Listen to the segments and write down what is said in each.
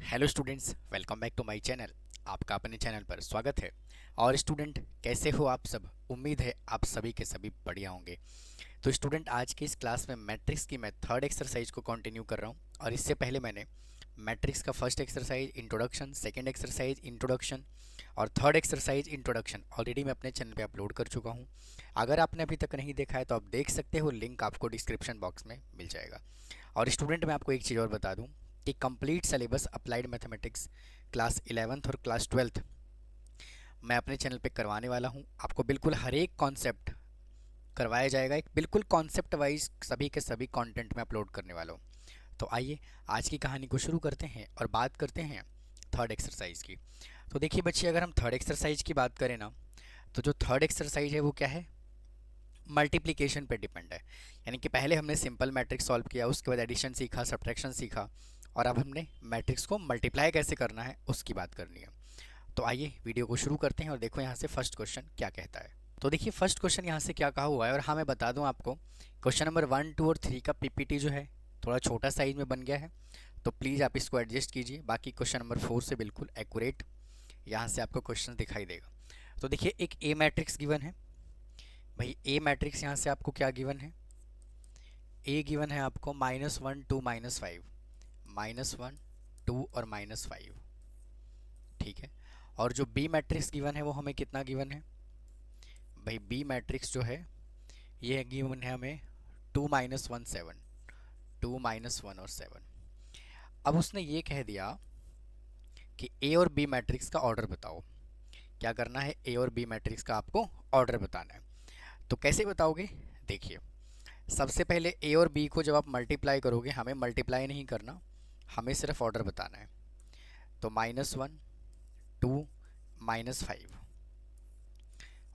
Hello students, welcome back to my channel. आपका अपने channel पर स्वागत है। और स्टूडेंट, कैसे हो आप सब? उम्मीद है आप सभी के सभी बढ़िया होंगे। तो स्टूडेंट, आज की इस क्लास में मैट्रिक्स की मैं थर्ड एक्सरसाइज को कंटिन्यू कर रहा हूँ। और इससे पहले मैंने मैट्रिक्स का first exercise introduction, second exercise introduction और थर्ड एक्सरसाइज इंट्रोडक्शन ऑलरेडी मैं अपने चैनल पे अपलोड कर चुका हूँ। अगर आपने अभी तक नहीं देखा है तो आप देख सकते हो, लिंक आपको डिस्क्रिप्शन बॉक्स में मिल जाएगा। और स्टूडेंट, मैं आपको एक चीज़ और बता दूं कि complete syllabus applied mathematics class 11th और क्लास 12th मैं अपने चैनल पे करवाने वाला हूं। आपको बिल्कुल हर एक कॉन्सेप्ट करवाया जाएगा, एक बिल्कुल कॉन्सेप्ट वाइज सभी के सभी कंटेंट में अपलोड करने वाला हूं। तो आइए आज की कहानी को शुरू करते हैं और बात करते हैं थर्ड एक्सरसाइज की। तो देखिए बच्चे, अगर हम थर्ड एक्सरसाइज की बात करें ना, तो जो थर्ड एक्सरसाइज है वो क्या है? मल्टीप्लिकेशन पे डिपेंड है। यानी कि पहले हमने सिंपल मैट्रिक्स सॉल्व किया, उसके बाद एडिशन सीखा, सब्ट्रैक्शन सीखा, और अब हमने मैट्रिक्स को मल्टीप्लाई कैसे करना है उसकी बात करनी है। तो आइए वीडियो को शुरू करते हैं और देखो यहाँ से फर्स्ट क्वेश्चन क्या कहता है। तो देखिए फर्स्ट क्वेश्चन यहाँ से क्या कहा हुआ है। और हाँ, मैं बता दूँ आपको, क्वेश्चन नंबर 1, 2 और 3 का पीपीटी जो है थोड़ा छोटा साइज में बन गया है, तो प्लीज़ आप इसको एडजस्ट कीजिए। बाकी क्वेश्चन नंबर 4 से बिल्कुल एक्यूरेट यहाँ से आपको क्वेश्चन दिखाई देगा। तो देखिए, एक ए मैट्रिक्स गिवन है। भाई ए मैट्रिक्स यहाँ से आपको क्या गिवन है? ए गिवन है आपको -1 2 -5, -1 2 और -5। ठीक है। और जो बी मैट्रिक्स गिवन है वो हमें कितना गिवन है? भाई बी मैट्रिक्स जो है ये गिवन है हमें 2 -1 7, 2 -1 और 7। अब उसने ये कह दिया कि ए और बी मैट्रिक्स का ऑर्डर बताओ। क्या करना है? ए और बी मैट्रिक्स का आपको ऑर्डर बताना है। तो कैसे बताओगे? देखिए, सबसे पहले ए और बी को जब आप मल्टीप्लाई करोगे, हमें मल्टीप्लाई नहीं करना, हमें सिर्फ ऑर्डर बताना है। तो -1 2 -5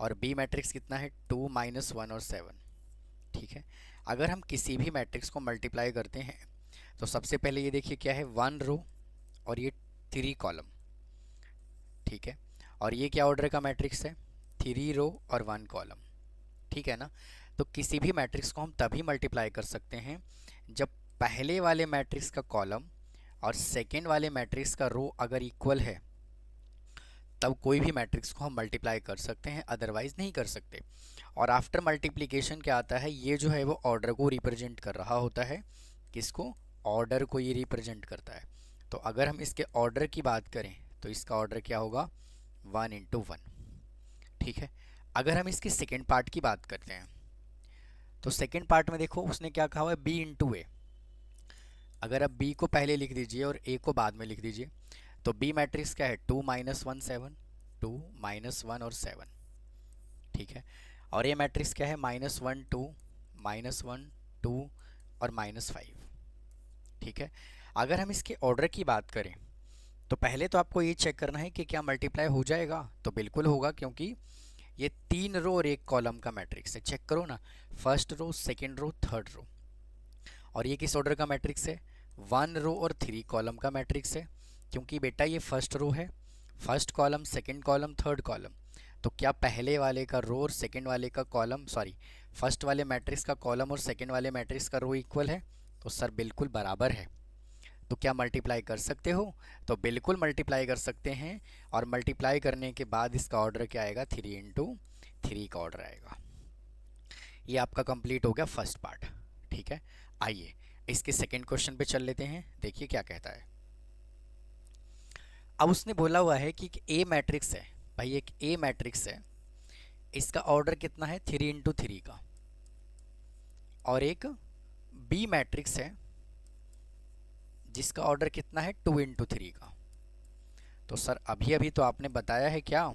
और बी मैट्रिक्स कितना है? 2 -1 और 7। ठीक है। अगर हम किसी भी मैट्रिक्स को मल्टीप्लाई करते हैं तो सबसे पहले ये देखिए क्या है, 1 रो और ये 3 कॉलम। ठीक है। और ये क्या ऑर्डर का मैट्रिक्स है? 3 रो और 1 कॉलम। ठीक है ना? तो किसी भी मैट्रिक्स को हम तभी मल्टीप्लाई कर सकते हैं जब पहले वाले मैट्रिक्स का कॉलम और सेकेंड वाले मैट्रिक्स का रो अगर इक्वल है, तब कोई भी मैट्रिक्स को हम मल्टीप्लाई कर सकते हैं, अदरवाइज नहीं कर सकते। और आफ्टर मल्टीप्लिकेशन क्या आता है? ये जो है वो ऑर्डर को रिप्रेजेंट कर रहा होता है। किसको? ऑर्डर को ये रिप्रेजेंट करता है। तो अगर हम इसके ऑर्डर की बात करें तो इसका ऑर्डर क्या होगा? 1 इंटू 1। ठीक है। अगर हम इसके सेकेंड पार्ट की बात करते हैं तो सेकेंड पार्ट में देखो उसने क्या कहा हुआ है? बी इंटू ए। अगर आप बी को पहले लिख दीजिए और ए को बाद में लिख दीजिए, तो बी मैट्रिक्स क्या है? 2 -1 7, 2 -1 और 7। ठीक है। और ए मैट्रिक्स क्या है? -1 2 -1 2 और -5। ठीक है। अगर हम इसके ऑर्डर की बात करें तो पहले तो आपको ये चेक करना है कि क्या मल्टीप्लाई हो जाएगा। तो बिल्कुल होगा, क्योंकि ये 3 रो और 1 कॉलम का मैट्रिक्स है। चेक करो ना, first row, second row, third row. और ये किस ऑर्डर का मैट्रिक्स है? 1 रो और 3 कॉलम का मैट्रिक्स है, क्योंकि बेटा ये फर्स्ट रो है, first column, second column, third column. तो क्या पहले वाले का रो और सेकेंड वाले का कॉलम, सॉरी, फर्स्ट वाले मैट्रिक्स का कॉलम और सेकेंड वाले मैट्रिक्स का रो इक्वल है? तो सर बिल्कुल बराबर है। तो क्या मल्टीप्लाई कर सकते हो? तो बिल्कुल मल्टीप्लाई कर सकते हैं। और मल्टीप्लाई करने के बाद इसका ऑर्डर क्या आएगा? 3 इंटू 3 का ऑर्डर आएगा। ये आपका कंप्लीट हो गया फर्स्ट पार्ट। ठीक है। आइए इसके सेकेंड क्वेश्चन पे चल लेते हैं, देखिए क्या कहता है। अब उसने बोला हुआ है कि ए मैट्रिक्स है। भाई एक ए मैट्रिक्स है, इसका ऑर्डर कितना है? 3 इंटू 3 का। और एक बी मैट्रिक्स है जिसका ऑर्डर कितना है? 2 इंटू 3 का। तो सर अभी अभी तो आपने बताया है क्या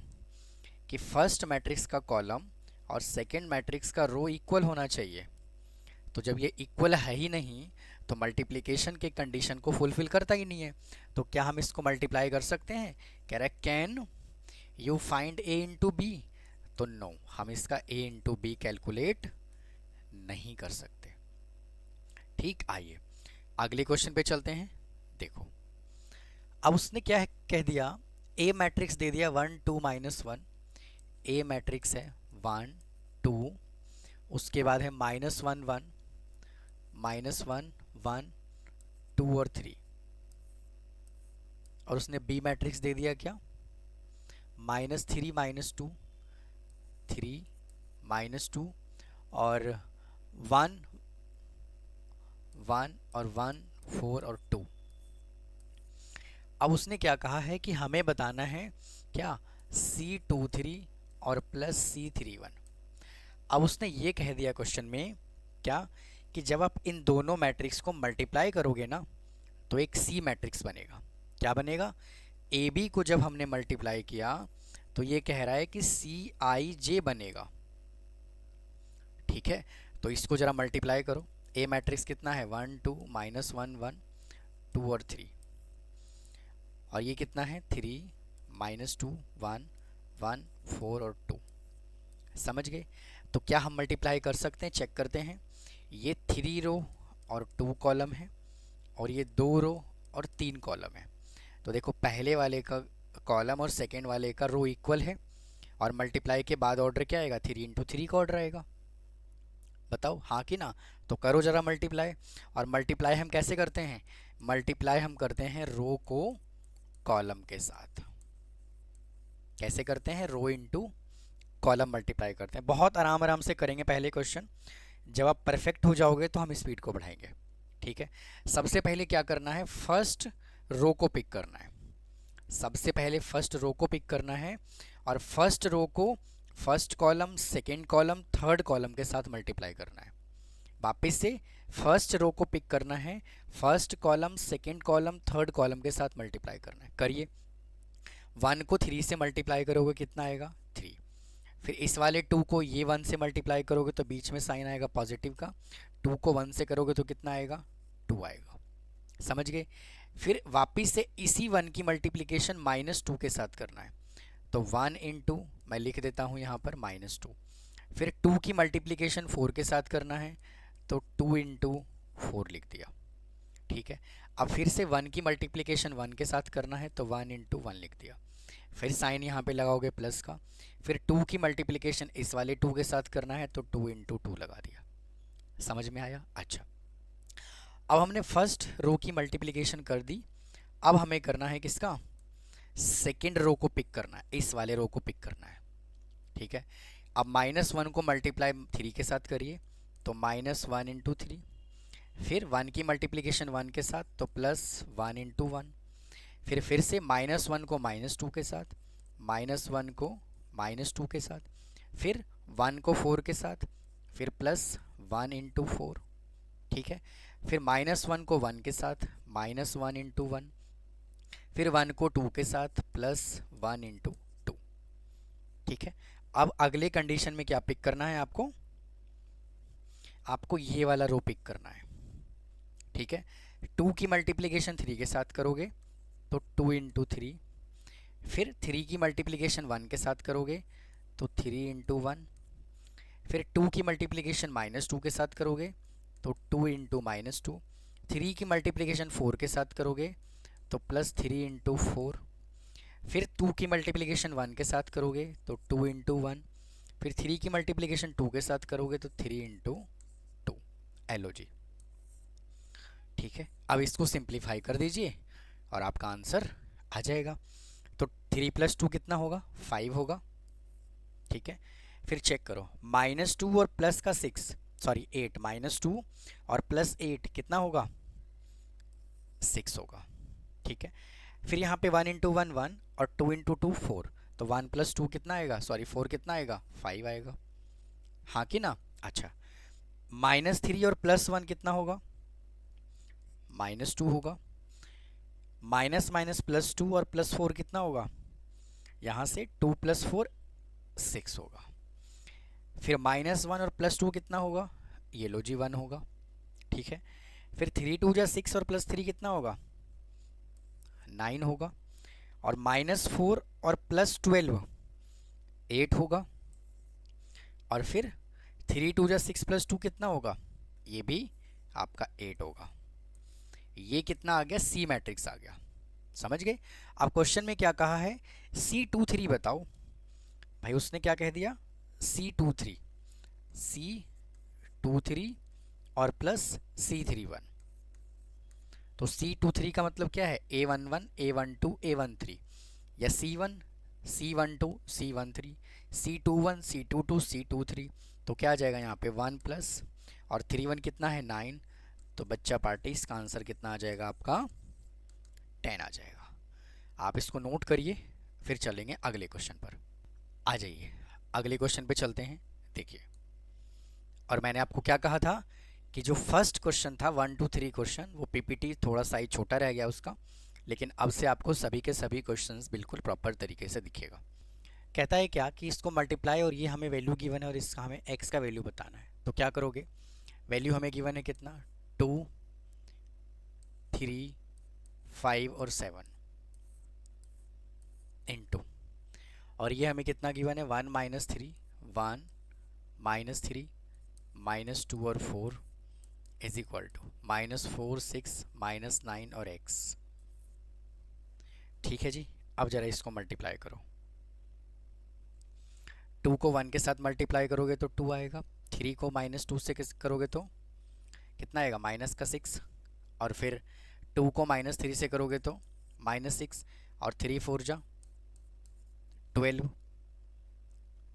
कि फर्स्ट मैट्रिक्स का कॉलम और सेकेंड मैट्रिक्स का रो इक्वल होना चाहिए। तो जब ये इक्वल है ही नहीं तो मल्टीप्लिकेशन के कंडीशन को फुलफिल करता ही नहीं है। तो क्या हम इसको मल्टीप्लाई कर सकते हैं? कह रहा है can you find a into b. तो नो, हम इसका ए इंटू बी कैलकुलेट नहीं कर सकते। ठीक, आइए अगले क्वेश्चन पे चलते हैं। देखो, अब उसने क्या कह दिया? ए मैट्रिक्स दे दिया 1 2 -1। ए मैट्रिक्स है 1 2, उसके बाद है -1 1 -1 1 2 और 3। और उसने बी मैट्रिक्स दे दिया क्या, -3 -2, 3 -2 और 1 1 और 1 4 और 2। अब उसने क्या कहा है कि हमें बताना है क्या, C23 और प्लस C31। अब उसने ये कह दिया क्वेश्चन में क्या, कि जब आप इन दोनों मैट्रिक्स को मल्टीप्लाई करोगे ना तो एक C मैट्रिक्स बनेगा। क्या बनेगा, AB को जब हमने मल्टीप्लाई किया तो ये कह रहा है कि CIJ बनेगा। ठीक है, तो इसको जरा मल्टीप्लाई करो। A मैट्रिक्स कितना है, 1 2 -1 1 2 और 3, और ये कितना है 3 -2 1 1 4 और 2। समझ गए। तो क्या हम मल्टीप्लाई कर सकते हैं, चेक करते हैं। ये 3 रो और 2 कॉलम है और ये 2 रो और 3 कॉलम है। तो देखो पहले वाले का कॉलम और सेकेंड वाले का रो इक्वल है, और मल्टीप्लाई के बाद ऑर्डर क्या आएगा, 3 × 3 का ऑर्डर आएगा। बताओ हाँ कि ना। तो करो ज़रा मल्टीप्लाई। और मल्टीप्लाई हम कैसे करते हैं, मल्टीप्लाई हम करते हैं रो को कॉलम के साथ। कैसे करते हैं, रो इंटू कॉलम मल्टीप्लाई करते हैं। बहुत आराम आराम से करेंगे पहले क्वेश्चन, जब आप परफेक्ट हो जाओगे तो हम स्पीड को बढ़ाएंगे। ठीक है, सबसे पहले क्या करना है, फर्स्ट रो को पिक करना है। सबसे पहले फर्स्ट रो को पिक करना है, और फर्स्ट रो को first column second column third column के साथ मल्टीप्लाई करना है। वापस से फर्स्ट रो को पिक करना है, first column second column third column के साथ मल्टीप्लाई करना है। करिए, 1 को 3 से मल्टीप्लाई करोगे कितना आएगा, 3। फिर इस वाले 2 को ये 1 से मल्टीप्लाई करोगे तो बीच में साइन आएगा पॉजिटिव का। 2 को 1 से करोगे तो कितना आएगा, 2 आएगा। समझ गए। फिर वापिस से इसी 1 की मल्टीप्लिकेशन -2 के साथ करना है। तो 1 × मैं लिख देता हूँ यहाँ पर -2। फिर 2 की मल्टीप्लिकेशन 4 के साथ करना है, तो 2 × 4 लिख दिया। ठीक है, अब फिर से 1 की मल्टीप्लिकेशन 1 के साथ करना है, तो 1 × 1 लिख दिया। फिर साइन यहाँ पे लगाओगे प्लस का। फिर 2 की मल्टीप्लिकेशन इस वाले 2 के साथ करना है, तो 2 × 2 लगा दिया। समझ में आया। अच्छा, अब हमने फर्स्ट रो की मल्टीप्लिकेशन कर दी। अब हमें करना है किसका, सेकेंड रो को पिक करना है, इस वाले रो को पिक करना है। ठीक है, अब -1 को मल्टीप्लाई 3 के साथ करिए, तो -1 × 3। फिर 1 की मल्टीप्लिकेशन 1 के साथ, तो +1 × 1। फिर से -1 को -2 के साथ, -1 को -2 के साथ, फिर 1 को 4 के साथ, फिर +1 × 4। ठीक है, फिर -1 को 1 के साथ, -1 × 1। फिर 1 को 2 के साथ, +1 × 2। ठीक है, अब अगले कंडीशन में क्या पिक करना है आपको, आपको ये वाला रो पिक करना है। ठीक है, 2 की मल्टीप्लिकेशन 3 के साथ करोगे तो 2 × 3। फिर 3 की मल्टीप्लिकेशन 1 के साथ करोगे तो 3 × 1। फिर 2 की मल्टीप्लिकेशन -2 के साथ करोगे तो 2 × -2। 3 की मल्टीप्लिकेशन 4 के साथ करोगे तो +3 × 4। फिर 2 की मल्टीप्लिकेशन 1 के साथ करोगे तो 2 × 1। फिर 3 की मल्टीप्लिकेशन 2 के साथ करोगे तो 3 × 2। एलो जी। ठीक है, अब इसको सिंप्लीफाई कर दीजिए और आपका आंसर आ जाएगा। तो 3 + 2 कितना होगा, 5 होगा। ठीक है, फिर चेक करो, -2 और प्लस का 6 सॉरी 8, -2 और +8 कितना होगा, 6 होगा। ठीक है, फिर यहाँ पे 1 × 1 1 और 2 × 2 4, तो 1 + 2 कितना आएगा, सॉरी 4 कितना आएगा, 5 आएगा। हाँ कि ना। अच्छा, -3 और +1 कितना होगा, -2 होगा। माइनस माइनस +2 और +4 कितना होगा, यहाँ से 2 + 4 6 होगा। फिर -1 और +2 कितना होगा, ये लो जी 1 होगा। ठीक है, फिर 3 × 2 = 6 और +3 कितना होगा, 9 होगा। और -4 और +12 8 होगा। और फिर 3 × 2 = 6 + 2 कितना होगा, ये भी आपका 8 होगा। ये कितना आ गया, सी मैट्रिक्स आ गया। समझ गए। अब क्वेश्चन में क्या कहा है, C23 बताओ। भाई उसने क्या कह दिया, C23 और प्लस C31। तो C23 का मतलब क्या है, A11 A12 A13, या C1 C12 C13 C21 C22 C23। तो क्या आ जाएगा यहाँ पे 1 प्लस और 3 1 कितना है 9। तो बच्चा पार्टी इसका आंसर कितना आ जाएगा आपका 10 आ जाएगा। आप इसको नोट करिए, फिर चलेंगे अगले क्वेश्चन पर। आ जाइए अगले क्वेश्चन पे चलते हैं। देखिए, और मैंने आपको क्या कहा था कि जो फर्स्ट क्वेश्चन था 1 2 3 क्वेश्चन, वो पीपीटी थोड़ा साइज छोटा रह गया उसका, लेकिन अब से आपको सभी के सभी क्वेश्चंस बिल्कुल प्रॉपर तरीके से दिखेगा। कहता है क्या कि इसको मल्टीप्लाई, और ये हमें वैल्यू गिवन है और इसका हमें एक्स का वैल्यू बताना है। तो क्या करोगे, वैल्यू हमें गिवन है कितना 2 3 5 और 7 इंटू, और ये हमें कितना गिवन है 1 माइनस 3 1 माइनस 3 माइनस 2 और 4 is equal to minus 4 6 minus 9 और x। ठीक है जी, अब जरा इसको मल्टीप्लाई करो। 2 को 1 के साथ मल्टीप्लाई करोगे तो 2 आएगा, 3 को माइनस 2 से करोगे तो कितना आएगा माइनस का 6, और फिर 2 को माइनस 3 से करोगे तो माइनस 6, और 3 4 जा 12।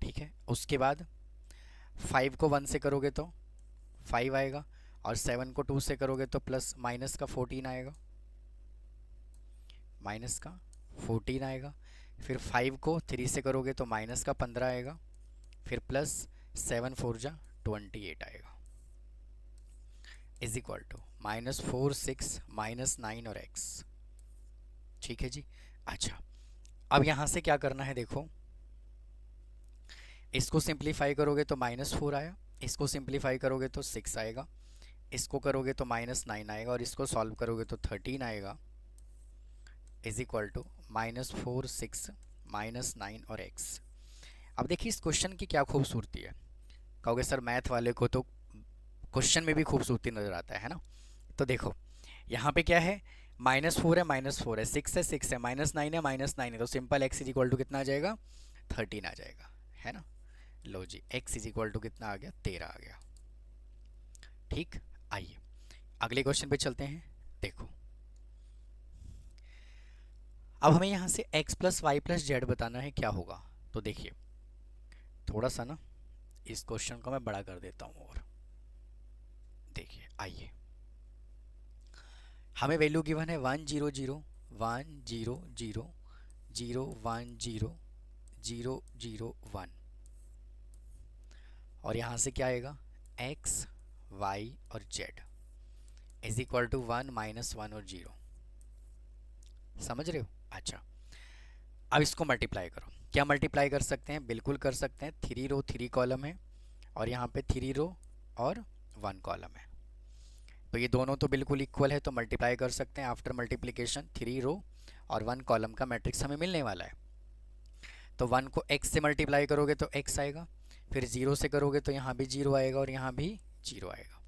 ठीक है, उसके बाद 5 को 1 से करोगे तो 5 आएगा, और 7 को 2 से करोगे तो प्लस माइनस का 14 आएगा, माइनस का 14 आएगा। फिर 5 को 3 से करोगे तो माइनस का 15 आएगा, फिर प्लस 7 4 जा 28 आएगा, is equal to minus 4 6 minus 9 और x। ठीक है जी। अच्छा, अब यहाँ से क्या करना है, देखो इसको सिंप्लीफाई करोगे तो माइनस 4 आया, इसको सिंप्लीफाई करोगे तो 6 आएगा, इसको करोगे तो माइनस 9 आएगा, और इसको सॉल्व करोगे तो 13 आएगा, is equal to minus 4 6 minus 9 और x। अब देखिए इस क्वेश्चन की क्या खूबसूरती है। कहोगे सर मैथ वाले को तो क्वेश्चन में भी खूबसूरती नज़र आता है ना। तो देखो यहाँ पे क्या है, माइनस 4 है माइनस 4 है, 6 है 6 है, माइनस 9 है माइनस 9 है, तो simple x is equal to कितना आ जाएगा 13 आ जाएगा, है ना। लो जी, x इज इक्वल टू कितना आ गया 13 आ गया। ठीक, आइए अगले क्वेश्चन पे चलते हैं। देखो अब हमें यहाँ से x plus y plus z बताना है क्या होगा। तो देखिए थोड़ा सा ना इस क्वेश्चन को मैं बड़ा कर देता हूँ, और देखिए आइए, हमें वैल्यू गिवन है 1 0 0 1 0 0 0 1 0 0 0 1, और यहाँ से क्या आएगा x y और z is equal to 1 minus 1 और 0। समझ रहे हो। अच्छा, अब इसको मल्टीप्लाई करो। क्या मल्टीप्लाई कर सकते हैं, बिल्कुल कर सकते हैं। 3 रो 3 कॉलम है, और यहाँ पे 3 रो और 1 कॉलम है, तो ये दोनों तो बिल्कुल इक्वल है, तो मल्टीप्लाई कर सकते हैं। आफ्टर मल्टीप्लिकेशन 3 रो और 1 कॉलम का मैट्रिक्स हमें मिलने वाला है। तो 1 को x से मल्टीप्लाई करोगे तो x आएगा, फिर 0 से करोगे तो यहाँ भी 0 आएगा और यहाँ भी 0 आएगा।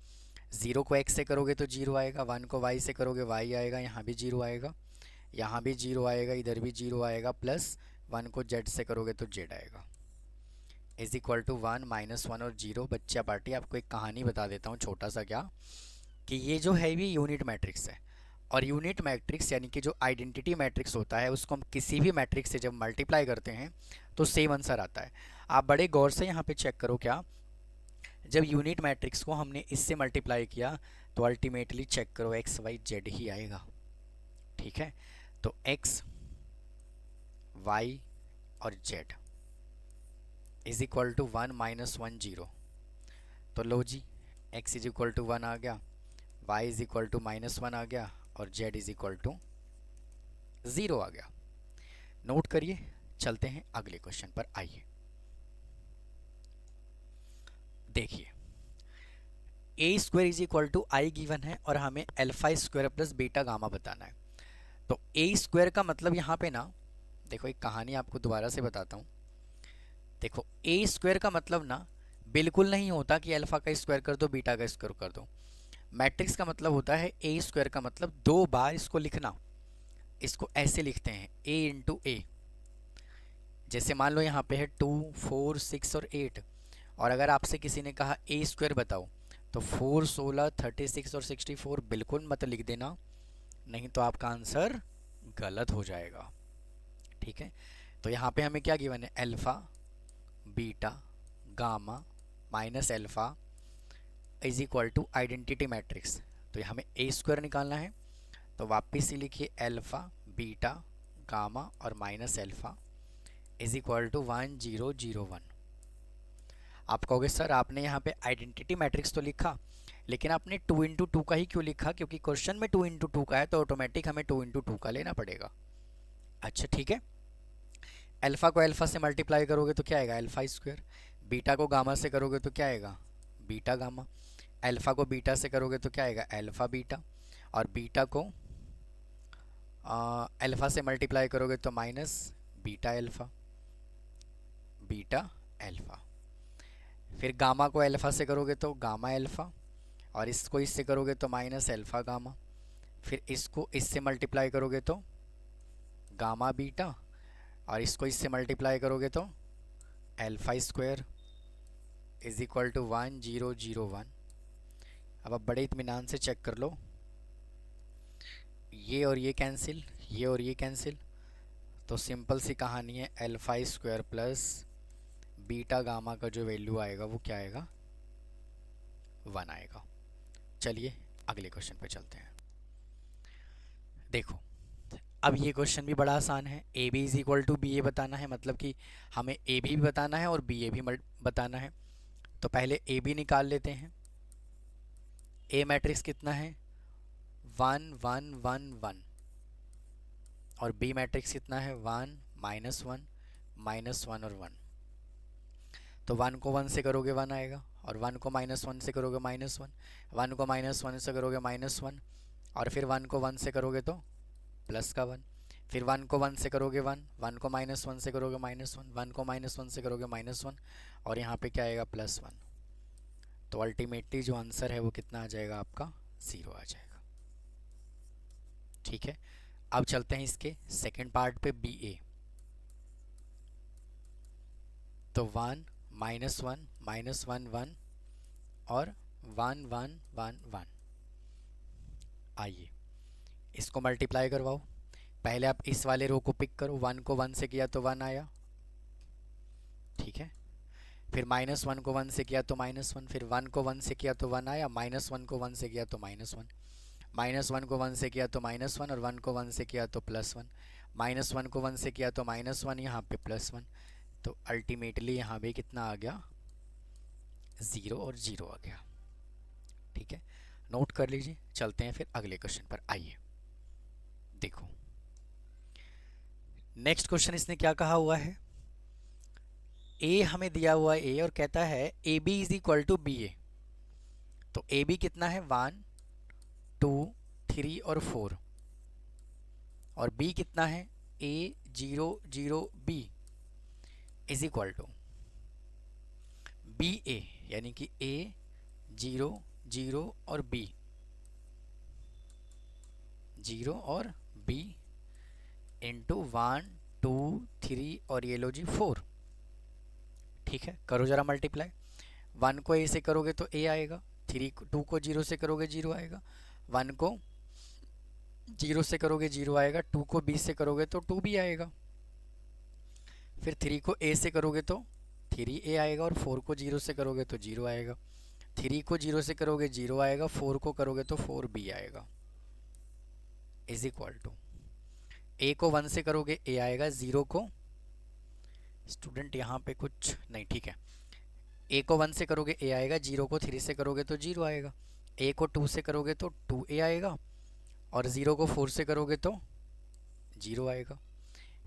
0 को x से करोगे तो 0 आएगा, 1 को y से करोगे y आएगा, यहाँ भी 0 आएगा, यहाँ भी 0 आएगा, इधर भी 0 आएगा, प्लस 1 को z से करोगे तो z आएगा, इज इक्वल टू 1 माइनस 1 और 0। बच्चा पार्टी आपको एक कहानी बता देता हूँ छोटा सा, क्या कि ये जो है भी यूनिट मैट्रिक्स है, और यूनिट मैट्रिक्स यानी कि जो आइडेंटिटी मैट्रिक्स होता है उसको हम किसी भी मैट्रिक्स से जब मल्टीप्लाई करते हैं तो सेम आंसर आता है। आप बड़े गौर से यहाँ पे चेक करो, क्या जब यूनिट मैट्रिक्स को हमने इससे मल्टीप्लाई किया तो अल्टीमेटली चेक करो एक्स वाई जेड ही आएगा। ठीक है, तो एक्स वाई और z is equal to 1 minus 1 0। तो लो जी, एक्स इज इक्वल टू 1 आ गया, y is equal to minus 1 आ गया, और z इज इक्वल टू 0 आ गया। नोट करिए, चलते हैं अगले क्वेश्चन पर। आइए देखिए, a square is equal to I given है, और हमें alpha square plus beta gamma बताना है। तो a स्क्वायर का मतलब यहाँ पे ना, देखो एक कहानी आपको दोबारा से बताता हूँ। देखो a स्क्वायर का मतलब ना बिल्कुल नहीं होता कि अल्फा का स्क्वायर कर दो बीटा का स्क्वायर कर दो। मैट्रिक्स का मतलब होता है ए स्क्वायर का मतलब 2 बार इसको लिखना। इसको ऐसे लिखते हैं a इंटू ए। जैसे मान लो यहाँ पे है 2 4 6 और 8, और अगर आपसे किसी ने कहा ए स्क्वायर बताओ तो 4 16 36 और 64 बिल्कुल मत लिख देना, नहीं तो आपका आंसर गलत हो जाएगा। ठीक है, तो यहाँ पे हमें क्या गिवन है, alpha beta gamma minus alpha is equal to identity matrix. तो हमें ए स्क्वायर निकालना है, तो वापस से लिखिए अल्फा बीटा गामा और minus alpha is equal to 1001। आप कहोगे सर आपने यहाँ पे आइडेंटिटी मैट्रिक्स तो लिखा, लेकिन आपने 2 इंटू 2 का ही क्यों लिखा, क्योंकि क्वेश्चन में 2 इंटू 2 का है तो ऑटोमेटिक हमें 2 इंटू 2 का लेना पड़ेगा। अच्छा ठीक है, अल्फा को अल्फा से मल्टीप्लाई करोगे तो क्या आएगा, अल्फा स्क्वायर। बीटा को गामा से करोगे तो क्या आएगा, बीटा गामा। अल्फा को बीटा से करोगे तो क्या आएगा, अल्फा बीटा। और बीटा को अल्फा से मल्टीप्लाई करोगे तो minus beta alpha, beta alpha. फिर गामा को अल्फा से करोगे तो गामा अल्फा, और इसको इससे करोगे तो माइनस अल्फा गामा। फिर इसको इससे मल्टीप्लाई करोगे तो गामा बीटा, और इसको इससे मल्टीप्लाई करोगे तो alpha square is equal to 1001। अब आप बड़े इत्मीनान से चेक कर लो, ये और ये कैंसिल, ये और ये कैंसिल, तो सिंपल सी कहानी है, alpha square plus beta gamma का जो वैल्यू आएगा वो क्या आएगा, 1 आएगा। चलिए अगले क्वेश्चन पे चलते हैं। देखो अब ये क्वेश्चन भी बड़ा आसान है, A B is equal to B A बताना है, मतलब कि हमें ए भी बताना है और बी ए भी बताना है। तो पहले ए बी निकाल लेते हैं। ए मैट्रिक्स कितना है, 1 1 1 1, और बी मैट्रिक्स कितना है, 1 -1 -1 और 1। तो 1 को 1 से करोगे 1 आएगा, और 1 को -1 से करोगे -1, 1 को -1 से करोगे -1, और फिर 1 को 1 से करोगे तो प्लस का 1, फिर 1 को 1 से करोगे 1, 1 को -1 से करोगे -1, 1 को -1 से करोगे -1, और यहाँ पे क्या आएगा, +1। तो अल्टीमेटली जो आंसर है वो कितना आ जाएगा आपका, 0 आ जाएगा। ठीक है, अब चलते हैं इसके सेकंड पार्ट पे, बी ए। तो 1 -1 -1 1 और 1 1 1 1। आइए इसको मल्टीप्लाई करवाओ। पहले आप इस वाले रो को पिक करो, 1 को 1 से किया तो 1 आया, ठीक है। फिर -1 को 1 से किया तो -1, फिर 1 को 1 से किया तो 1 आया, -1 को 1 से किया तो -1, -1 को 1 से किया तो -1, और 1 को 1 से किया तो +1, -1 को 1 से किया तो -1, यहाँ पे +1। तो अल्टीमेटली यहाँ पे कितना आ गया, 0 और 0 आ गया। ठीक है, नोट कर लीजिए। चलते हैं फिर अगले क्वेश्चन पर। आइए देखो नेक्स्ट क्वेश्चन इसने क्या कहा हुआ है, ए हमें दिया हुआ है ए, और कहता है A B is equal to B A. तो ए बी कितना है, 1 2 3 और 4, और बी कितना है, A 0 0 B is equal to B A, यानी कि ए 0 0 और बी 0 और बी इंटू 1 2 3 और ये लो जी 4। ठीक है, करो जरा मल्टीप्लाई। 1 को ए से करोगे तो ए आएगा, 2 को 0 से करोगे 0 आएगा, 1 को 0 से करोगे 0 आएगा, 2 को बी से करोगे तो 2 भी आएगा, फिर 3 को ए से करोगे तो 3 ए आएगा, और 4 को 0 से करोगे तो 0 आएगा, 3 को 0 से करोगे 0 आएगा, 4 को करोगे तो 4 बी आएगा, इज इक्वल टू ए को 1 से करोगे ए आएगा, 0 को स्टूडेंट यहाँ पे कुछ नहीं, ठीक है, ए को 1 से करोगे ए आएगा, 0 को 3 से करोगे तो 0 आएगा, ए को 2 से करोगे तो 2 ए आएगा, और 0 को 4 से करोगे तो 0 आएगा,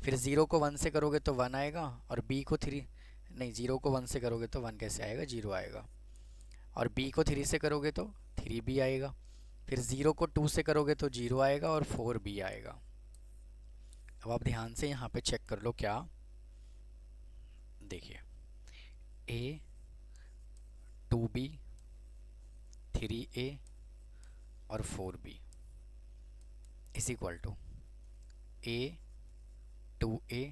फिर 0 को 1 से करोगे तो 1 आएगा, और बी को 3 नहीं, 0 को 1 से करोगे तो 1 कैसे आएगा, 0 आएगा, और बी को 3 से करोगे तो 3 बी आएगा, फिर 0 को 2 से करोगे तो 0 आएगा, और 4 बी आएगा। अब आप ध्यान से यहाँ पे चेक कर लो, क्या देखिए, ए 2b 3a और 4b is equal to a 2a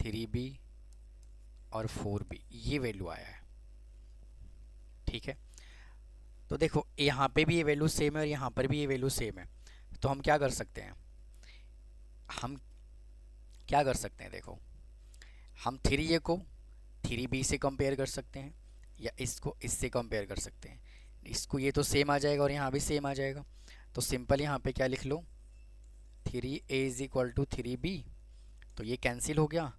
3b और 4b, ये वैल्यू आया है। ठीक है, तो देखो यहाँ पे भी ये वैल्यू सेम है और यहाँ पर भी ये वैल्यू सेम है, तो हम क्या कर सकते हैं, हम क्या कर सकते हैं, देखो हम 3A को 3B से कंपेयर कर सकते हैं या इसको इससे कंपेयर कर सकते हैं। इसको ये तो सेम आ जाएगा और यहाँ भी सेम आ जाएगा, तो सिंपल यहाँ पे क्या लिख लो, 3A is equal to 3B, तो ये कैंसिल हो गया,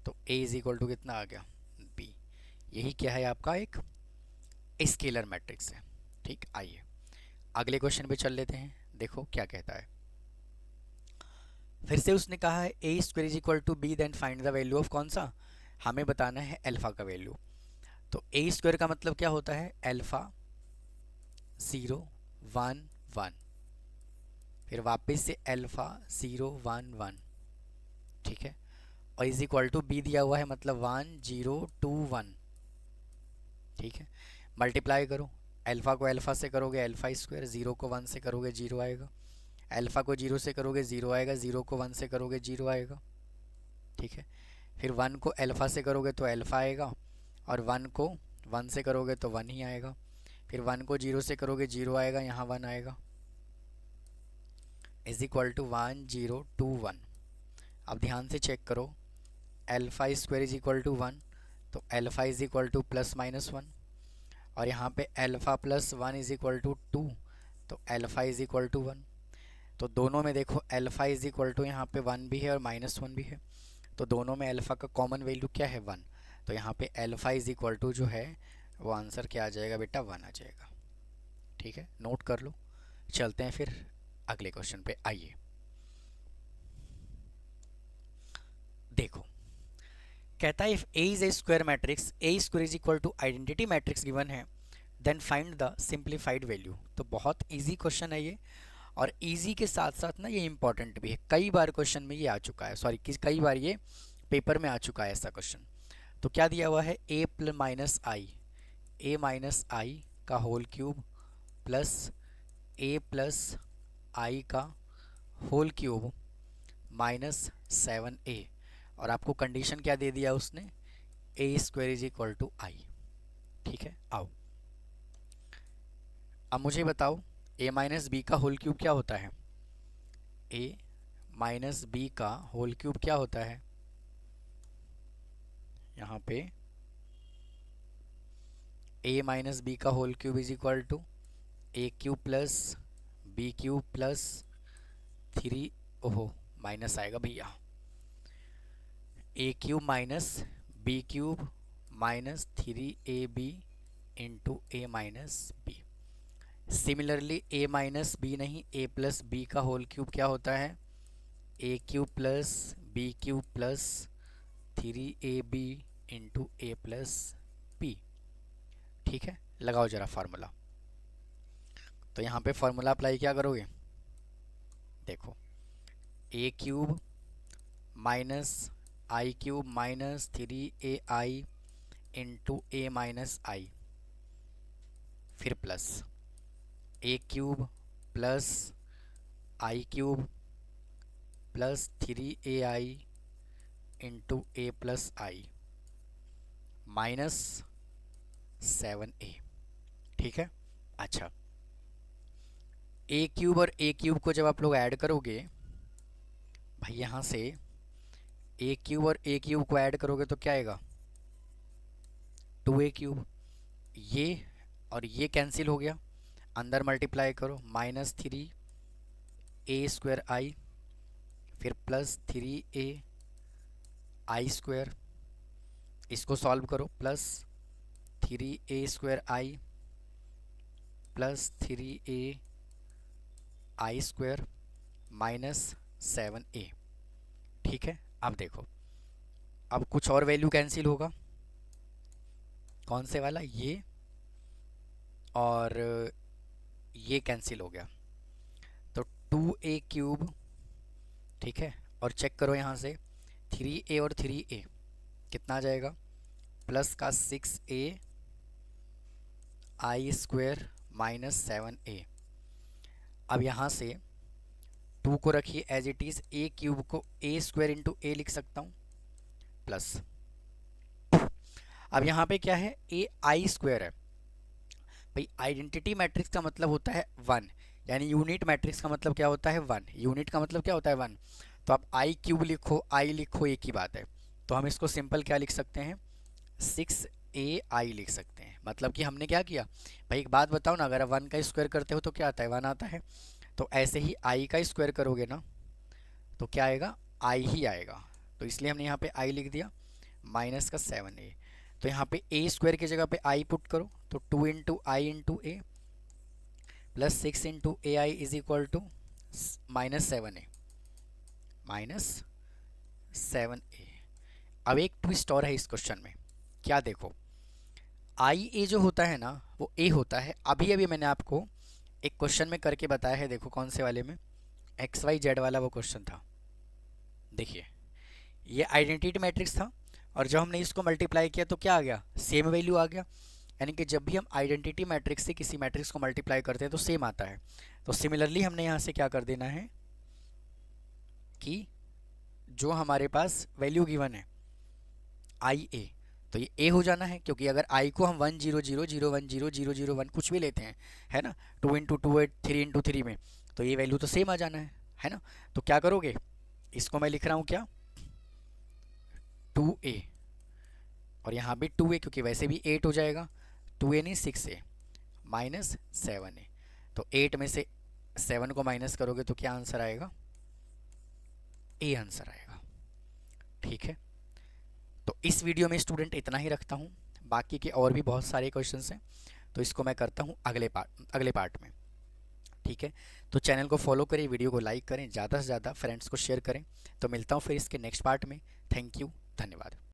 तो A इज इक्वल टू कितना आ गया, B। यही क्या है, आपका एक स्केलर मैट्रिक्स है। ठीक, आइए अगले क्वेश्चन पे चल लेते हैं, देखो क्या कहता है। फिर से उसने कहा है A square is equal to B, then find the value of कौन सा, हमें बताना है अल्फा का वैल्यू। तो ए स्क्वायर का मतलब क्या होता है, अल्फा 0 1 1, फिर वापस से अल्फा 0 1 1, ठीक है, और इज इक्वल टू बी दिया हुआ है मतलब 1 0 2 1, ठीक है। मल्टीप्लाई करो, अल्फा को अल्फा से करोगे अल्फा स्क्वायर, 0 को 1 से करोगे 0 आएगा, अल्फा को 0 से करोगे 0 आएगा, 0 को 1 से करोगे 0 आएगा, ठीक है। फिर 1 को अल्फा से करोगे तो अल्फा आएगा, और 1 को 1 से करोगे तो 1 ही आएगा, फिर 1 को 0 से करोगे 0 आएगा, यहाँ 1 आएगा, इज इक्वल टू 1 0 2 1। अब ध्यान से चेक करो, alpha square is equal to 1, तो alpha is equal to plus minus 1, और यहाँ पे alpha plus 1 is equal to 2, तो अल्फा इज इक्वल टू 1। तो दोनों में देखो अल्फा इज इक्वल टू यहाँ पे 1 भी है और माइनस 1 भी है, तो दोनों में अल्फा का कॉमन वैल्यू क्या है, 1, तो यहाँ पे अल्फा इज इक्वल टू जो है वो आंसर क्या आ जाएगा बेटा, 1 आ जाएगा। ठीक है, नोट कर लो। चलते हैं फिर अगले क्वेश्चन पे, आइए देखो। कहता है if A is a square matrix, A square is equal to identity matrix given है, then find the simplified value. तो बहुत इजी क्वेश्चन है ये, और इजी के साथ साथ ना ये इंपॉर्टेंट भी है, कई बार क्वेश्चन में ये आ चुका है, सॉरी कई बार ये पेपर में आ चुका है ऐसा क्वेश्चन। तो क्या दिया हुआ है, ए प्लस माइनस आई का होल क्यूब प्लस ए प्लस आई का होल क्यूब माइनस 7a, और आपको कंडीशन क्या दे दिया उसने, A square is equal to I. ठीक है, आओ अब मुझे बताओ a माइनस बी का होल क्यूब क्या होता है, a माइनस बी का होल क्यूब क्या होता है, यहाँ पे a माइनस बी का whole cube is equal to A cube plus B cube plus 3, ओहो माइनस आएगा भैया, A cube minus B cube minus 3ab into A minus B. Similarly A minus B नहीं, ए प्लस बी का whole cube क्या होता है, A cube plus B cube plus 3ab into A plus B. ठीक है, लगाओ जरा formula. तो यहाँ पे फार्मूला अप्लाई क्या करोगे, देखो ए cube minus I cube minus 3ai into A minus आई, फिर प्लस ए क्यूब प्लस आई क्यूब प्लस 3ai इंटू ए प्लस आई माइनस 7a। ठीक है, अच्छा ए क्यूब और ए क्यूब को जब आप लोग ऐड करोगे भाई, यहाँ से ए क्यूब और ए क्यूब को ऐड करोगे तो क्या आएगा, 2a क्यूब, ये और ये कैंसिल हो गया, अंदर मल्टीप्लाई करो माइनस 3a स्क्वायर आई, फिर प्लस 3a आई स्क्वायर, इसको सॉल्व करो, प्लस 3a स्क्वायर आई प्लस 3a आई स्क्वायर माइनस 7a। ठीक है, अब देखो अब कुछ और वैल्यू कैंसिल होगा, कौन से वाला, ये और ये कैंसिल हो गया, तो 2a क्यूब, ठीक है, और चेक करो यहाँ से 3a और 3a कितना आ जाएगा, प्लस का 6a आई स्क्वायर माइनस 7a। अब यहाँ से 2 को रखिए as it is, a cube को ए स्क्वायर इंटू ए लिख सकता हूँ प्लस, अब यहाँ पे क्या है, ए आई स्क्वायर है भाई, आइडेंटिटी मैट्रिक्स का मतलब होता है 1, यानी यूनिट मैट्रिक्स का मतलब क्या होता है 1, यूनिट का मतलब क्या होता है 1। तो आप आई क्यूब लिखो, आई लिखो, एक ही बात है। तो हम इसको सिंपल क्या लिख सकते हैं, 6ai लिख सकते हैं। मतलब कि हमने क्या किया भाई, एक बात बताओ ना, अगर आप 1 का स्क्वायर करते हो तो क्या आता है, 1 आता है। तो ऐसे ही आई का स्क्वायर करोगे ना तो क्या आएगा, आई ही आएगा। तो इसलिए हमने यहाँ पे आई लिख दिया, माइनस का 7a। तो यहाँ पे ए स्क्वायर की जगह पे आई पुट करो, तो 2 into I into A plus 6 into a I is equal to -7a, -7a। अब एक ट्विस्ट और है इस क्वेश्चन में, क्या देखो, आई ए जो होता है ना वो ए होता है। अभी अभी मैंने आपको एक क्वेश्चन में करके बताया है, देखो कौन से वाले में, एक्स वाई जेड वाला वो क्वेश्चन था। देखिए ये आइडेंटिटी मैट्रिक्स था, और जब हमने इसको मल्टीप्लाई किया तो क्या आ गया, सेम वैल्यू आ गया। यानी कि जब भी हम आइडेंटिटी मैट्रिक्स से किसी मैट्रिक्स को मल्टीप्लाई करते हैं तो सेम आता है। तो सिमिलरली हमने यहाँ से क्या कर देना है कि जो हमारे पास वैल्यू गिवन है आई ए, तो ये ए हो जाना है, क्योंकि अगर आई को हम 1 0 0 0 1 0 0 0 1 कुछ भी लेते हैं, है ना, 2 इंटू 2 8 3 इंटू 3 में, तो ये वैल्यू तो सेम आ जाना है ना। तो क्या करोगे, इसको मैं लिख रहा हूँ क्या, 2a, और यहाँ भी 2a क्योंकि वैसे भी 8 हो जाएगा, 2a नहीं 6a -7a। तो 8 में से 7 को माइनस करोगे तो क्या आंसर आएगा, ए आंसर आएगा। ठीक है, तो इस वीडियो में स्टूडेंट इतना ही रखता हूँ, बाकी के और भी बहुत सारे क्वेश्चंस हैं, तो इसको मैं करता हूँ अगले पार्ट में। ठीक है, तो चैनल को फॉलो करें, वीडियो को लाइक करें, ज़्यादा से ज़्यादा फ्रेंड्स को शेयर करें। तो मिलता हूँ फिर इसके नेक्स्ट पार्ट में। थैंक यू, धन्यवाद।